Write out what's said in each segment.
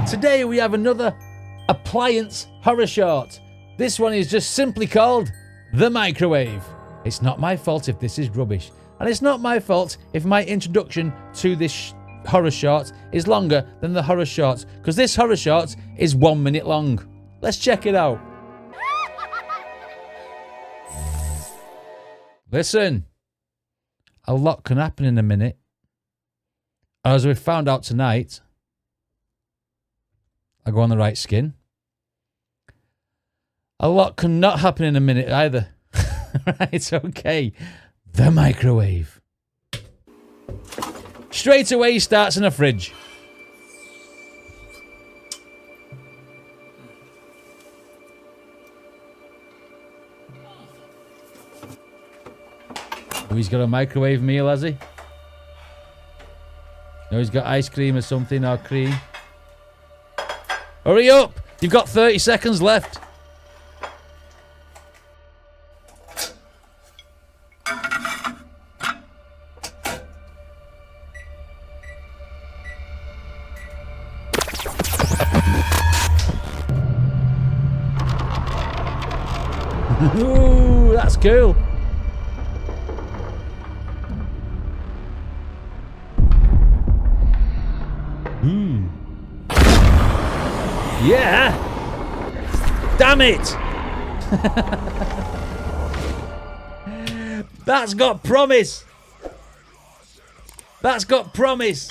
Today we have another appliance horror short. This one is just simply called The Microwave. It's not my fault if this is rubbish. And it's not my fault if my introduction to this horror short is longer than the horror short, because this horror short is 1 minute long. Let's check it out. Listen, a lot can happen in a minute. As we found out tonight, I go on the right skin. A lot can not happen in a minute either. Right, okay. The microwave. Straight away he starts in a fridge. Oh, he's got a microwave meal, has he? No, he's got ice cream or something, or cream. Hurry up! You've got 30 seconds left. Ooh, that's cool. Yeah. Damn it. That's got promise. That's got promise.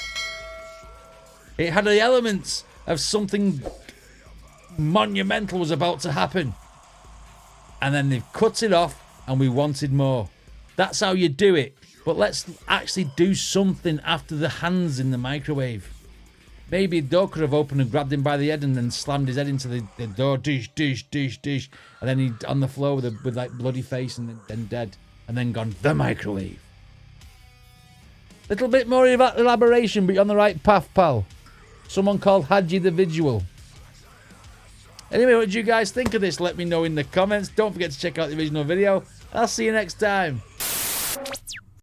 It had the elements of something monumental was about to happen. And then they've cut it off and we wanted more. That's how you do it. But let's actually do something after the hands in the microwave. Maybe the door could have opened and grabbed him by the head and then slammed his head into the door. Dish, dish, dish, dish. And then he on the floor with like bloody face and then dead. And then gone, the microwave. Little bit more elaboration, but you're on the right path, pal. Someone called Hadji the Visual. Anyway, what did you guys think of this? Let me know in the comments. Don't forget to check out the original video. I'll see you next time.